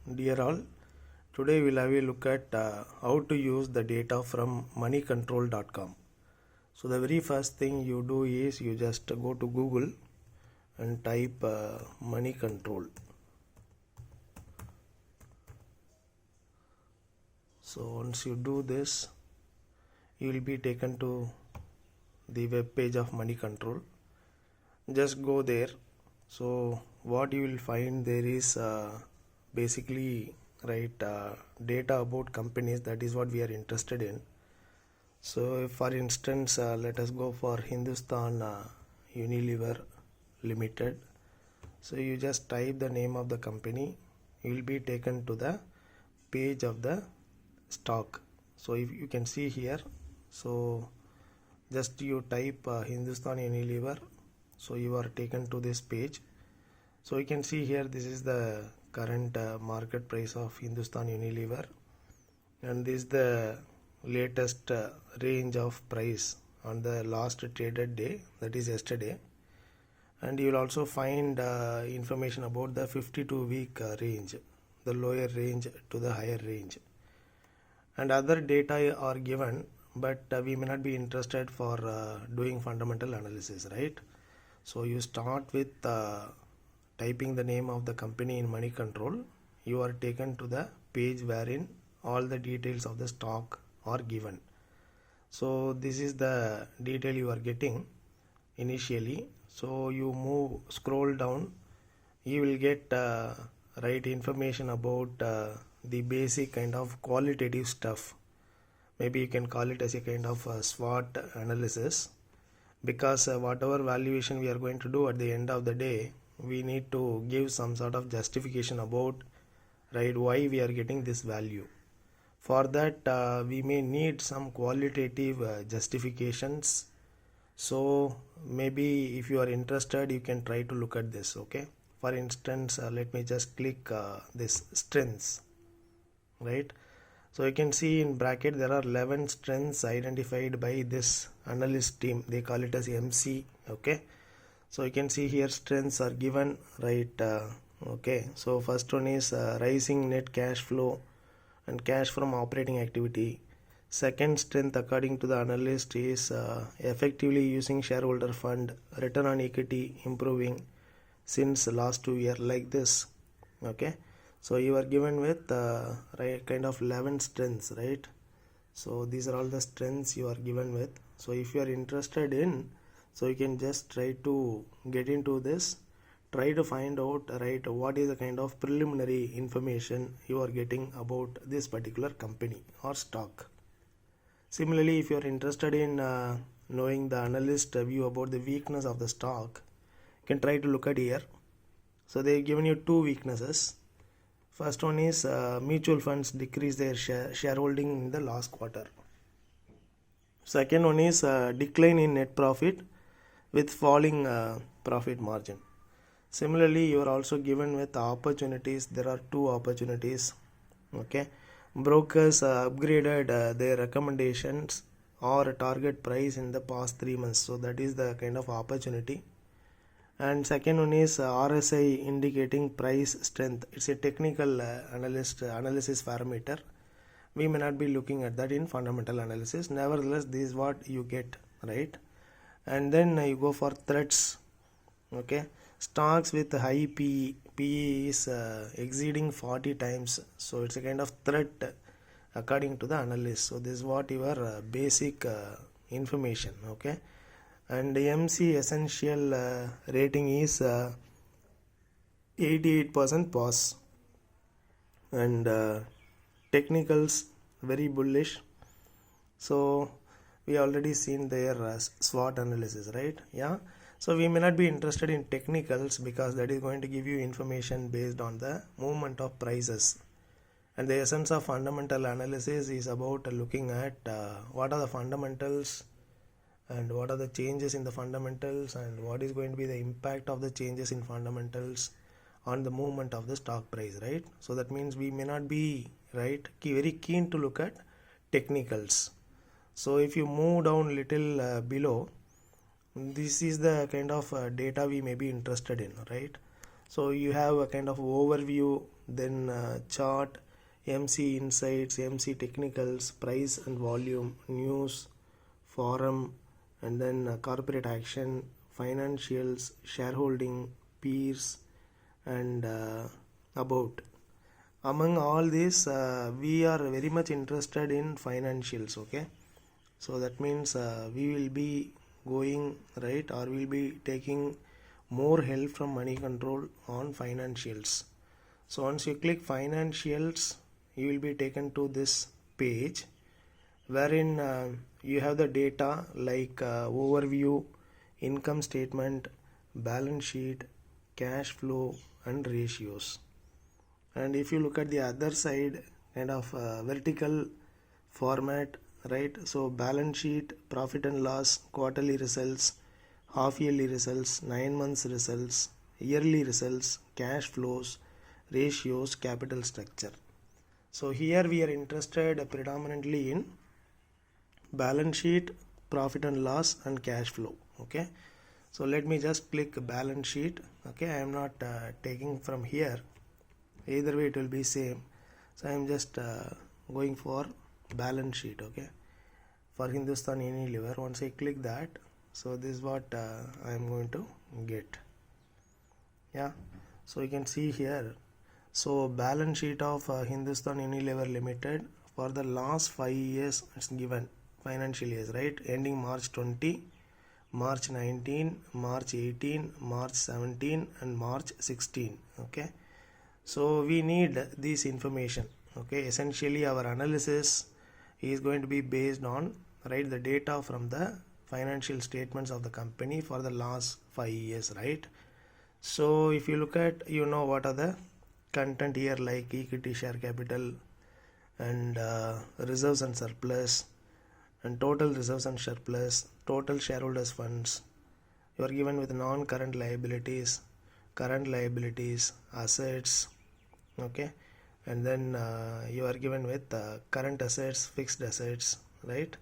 Dear all, today we'll have a look at how to use the data from moneycontrol.com. So the very first thing you do is you just go to Google and type money control. So once you do this, you will be taken to the web page of money control. Just go there. So what you will find there is basically data about companies. That is what we are interested in. So for instance, let us go for Hindustan Unilever Limited. So you just type the name of the company, you will be taken to the page of the stock. So if you can see here, so just you type Hindustan Unilever, so you are taken to this page. So you can see here, this is the current market price of Hindustan Unilever, and this is the latest range of price on the last traded day, that is yesterday. And you will also find information about the 52-week range, the lower range to the higher range, and other data are given, but we may not be interested for doing fundamental analysis, right? So you start with typing the name of the company in money control. You are taken to the page wherein all the details of the stock are given. So this is the detail you are getting initially. So you scroll down, you will get right information about the basic kind of qualitative stuff. Maybe you can call it as a kind of SWOT analysis, because whatever valuation we are going to do at the end of the day, we need to give some sort of justification about why we are getting this value. For that we may need some qualitative justifications. So maybe if you are interested, you can try to look at this. Okay, for instance, let me just click this strengths, right? So you can see in bracket there are 11 strengths identified by this analyst team. They call it as MC. Okay, so you can see here strengths are given, right? Okay, so first one is rising net cash flow and cash from operating activity. Second strength according to the analyst is effectively using shareholder fund, return on equity improving since last 2 years, like this. Okay, so you are given with kind of 11 strengths, right? So these are all the strengths you are given with. So if you are interested in, so you can just try to get into this, try to find out what is the kind of preliminary information you are getting about this particular company or stock. Similarly, if you are interested in knowing the analyst view about the weakness of the stock, you can try to look at here. So they have given you two weaknesses. First one is mutual funds decrease their shareholding in the last quarter. Second one is decline in net profit with falling profit margin. Similarly, you are also given with opportunities. There are two opportunities. Okay, brokers upgraded their recommendations or target price in the past 3 months. So that is the kind of opportunity. And second one is RSI indicating price strength. It's a technical analysis parameter. We may not be looking at that in fundamental analysis. Nevertheless, this is what you get, right? And then you go for threats. Okay, stocks with high PE is exceeding 40 times. So it's a kind of threat according to the analyst. So this is what your basic information. Okay, and the MC essential rating is 88% pass, and technicals very bullish. So we already seen their SWOT analysis, right? Yeah, so we may not be interested in technicals because that is going to give you information based on the movement of prices, and the essence of fundamental analysis is about looking at what are the fundamentals and what are the changes in the fundamentals and what is going to be the impact of the changes in fundamentals on the movement of the stock price, right? So that means we may not be very keen to look at technicals. So if you move down little below, this is the kind of data we may be interested in, right? So you have a kind of overview then chart, MC insights, MC technicals, price and volume, news, forum, and then corporate action, financials, shareholding, peers, and about. Among all these, we are very much interested in financials. Okay, so that means we will be going right, or we'll be taking more help from money control on financials. So once you click financials, you will be taken to this page wherein you have the data like overview, income statement, balance sheet, cash flow, and ratios. And if you look at the other side, kind of vertical format, right? So balance sheet, profit and loss, quarterly results, half yearly results, 9 months results, yearly results, cash flows, ratios, capital structure. So here we are interested predominantly in balance sheet, profit and loss, and cash flow. Okay, so let me just click balance sheet. Okay, I am not taking from here, either way it will be same. So I am just going for balance sheet. Okay, for Hindustan Unilever. Once I click that, so this is what I am going to get. Yeah, so you can see here, so balance sheet of Hindustan Unilever Limited for the last 5 years it's given, financial years, right, ending March 20, March 19, March 18, March 17, and March 16. Okay, so we need this information. Okay, essentially our analysis is going to be based on, right, the data from the financial statements of the company for the last 5 years, right? So if you look at, what are the content here, like equity, share capital, and reserves and surplus, and total reserves and surplus, total shareholders funds. You are given with non-current liabilities, current liabilities, assets. Okay, and then you are given with current assets, fixed assets, right?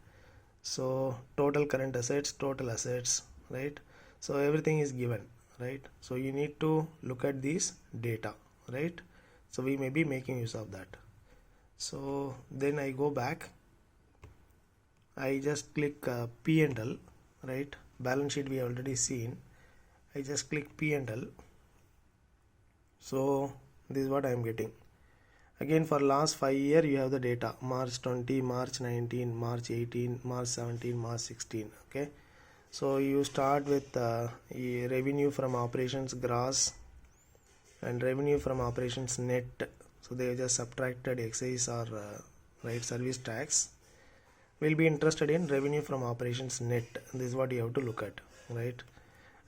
So total current assets, total assets, right? So everything is given, right? So you need to look at these data, right? So we may be making use of that. So then I go back, I just click P&L, right? Balance sheet we have already seen. I just click P&L. So this is what I am getting. Again, for last 5 years you have the data, March 20, March 19, March 18, March 17, March 16. Okay, so you start with revenue from operations gross and revenue from operations net. So they just subtracted excise or right, service tax. We'll be interested in revenue from operations net. This is what you have to look at, right?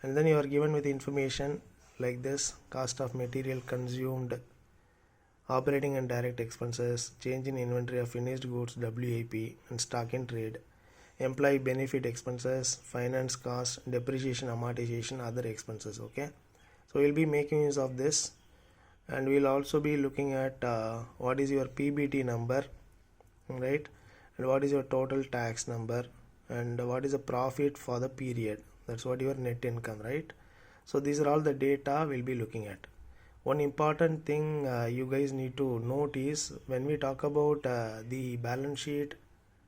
And then you are given with information like this: cost of material consumed, operating and direct expenses, change in inventory of finished goods WIP and stock in trade, employee benefit expenses, finance cost, depreciation, amortization, other expenses. Okay, so we'll be making use of this, and we'll also be looking at what is your PBT number, right, and what is your total tax number, and what is the profit for the period. That's what your net income, right? So these are all the data we'll be looking at. One important thing you guys need to note is, when we talk about the balance sheet,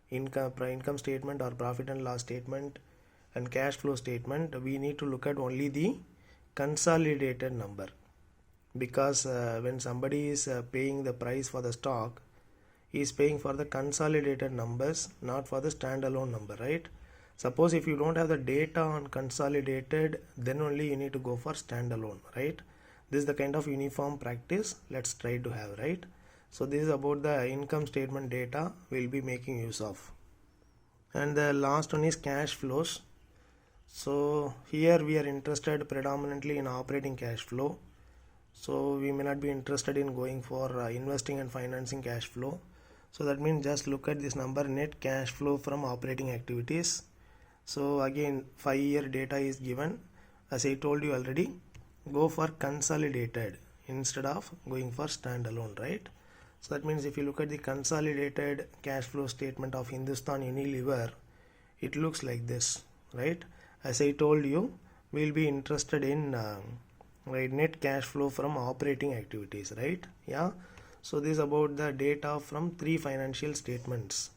income statement or profit and loss statement, and cash flow statement, we need to look at only the consolidated number, because when somebody is paying the price for the stock, he is paying for the consolidated numbers, not for the standalone number, right? Suppose if you don't have the data on consolidated, then only you need to go for standalone, right? This is the kind of uniform practice let's try to have, right? So this is about the income statement data we'll be making use of. And the last one is cash flows. So here we are interested predominantly in operating cash flow. So we may not be interested in going for investing and financing cash flow. So that means just look at this number, net cash flow from operating activities. So again, 5-year data is given. As I told you already, go for consolidated instead of going for standalone, right? So that means if you look at the consolidated cash flow statement of Hindustan Unilever, it looks like this, right? As I told you, we'll be interested in right? Net cash flow from operating activities, right? Yeah. So this is about the data from 3 financial statements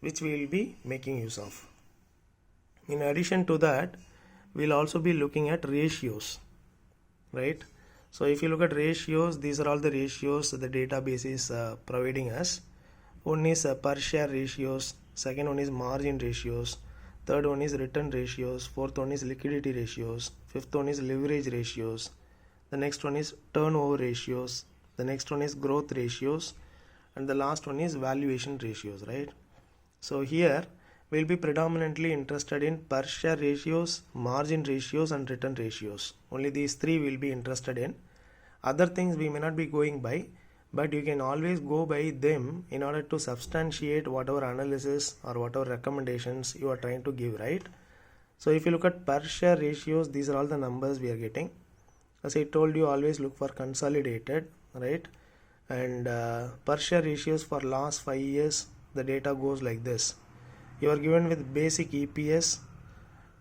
which we will be making use of. In addition to that, we'll also be looking at ratios, right? So if you look at ratios, these are all the ratios the database is providing us. One is per share ratios, second one is margin ratios, third one is return ratios, fourth one is liquidity ratios, fifth one is leverage ratios, the next one is turnover ratios, the next one is growth ratios, and the last one is valuation ratios, right? So here we'll be predominantly interested in per share ratios, margin ratios, and return ratios. Only these 3 we'll be interested in. Other things we may not be going by, but you can always go by them in order to substantiate whatever analysis or whatever recommendations you are trying to give, right? So if you look at per share ratios, these are all the numbers we are getting. As I told you, always look for consolidated, right? And per share ratios for last 5 years, the data goes like this. You are given with basic EPS.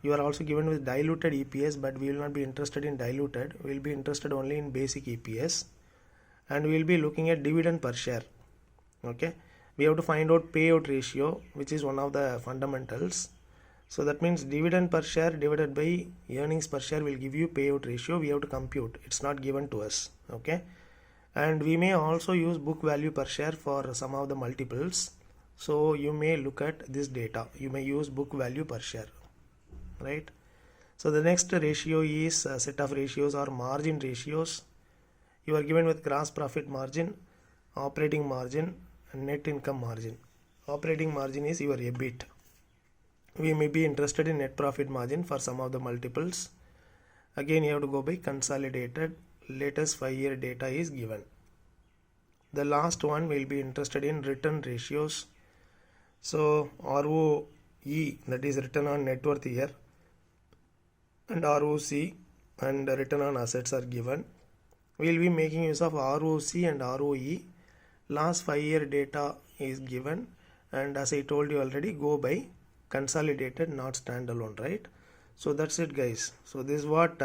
You are also given with diluted EPS, but we will not be interested in diluted. We will be interested only in basic EPS. And we will be looking at dividend per share. Okay. We have to find out payout ratio, which is one of the fundamentals. So that means dividend per share divided by earnings per share will give you payout ratio. We have to compute. It's not given to us. Okay. And we may also use book value per share for some of the multiples. So you may look at this data. You may use book value per share, right? So the next ratio is a set of ratios or margin ratios. You are given with gross profit margin, operating margin, and net income margin. Operating margin is your EBIT. We may be interested in net profit margin for some of the multiples. Again, you have to go by consolidated. Latest 5-year data is given. The last one will be interested in return ratios. So ROE, that is return on net worth year, and ROC and return on assets are given. We will be making use of ROC and ROE. Last 5-year data is given, and as I told you already, go by consolidated, not standalone, right? So that's it, guys. So this is what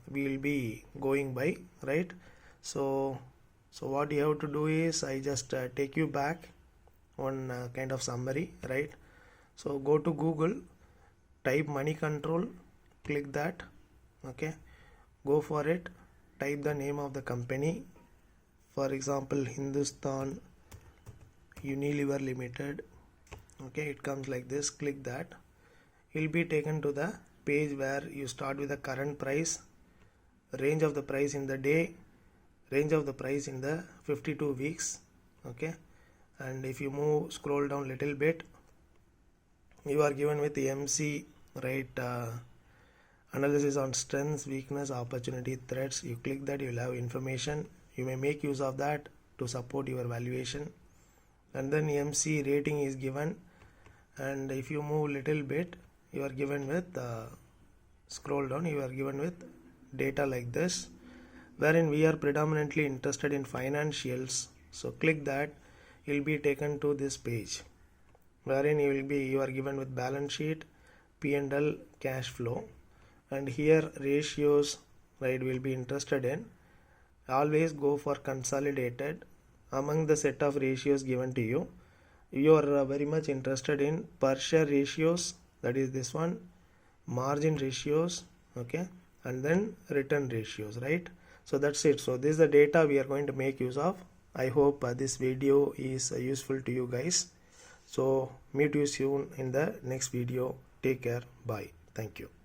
we will be going by, right? So what you have to do is I just take you back one kind of summary, right? So go to Google, type money control, click that. Okay, go for it, type the name of the company, for example Hindustan Unilever Limited. Okay, it comes like this. Click that. You'll be taken to the page where you start with the current price, range of the price in the day, range of the price in the 52 weeks. Okay, and if you scroll down little bit, you are given with the MC, right? Analysis on strengths, weakness, opportunity, threats. You click that, you will have information. You may make use of that to support your valuation. And then MC rating is given, and if you move little bit, you are given with scroll down, you are given with data like this, wherein we are predominantly interested in financials. So click that, you will be taken to this page wherein you are given with balance sheet, P&L, cash flow, and here ratios, right, will be interested in. Always go for consolidated. Among the set of ratios given to you, you are very much interested in per share ratios, that is this one, margin ratios, okay, and then return ratios, right? So that's it. So this is the data we are going to make use of. I hope this video is useful to you guys. So meet you soon in the next video. Take care. Bye. Thank you.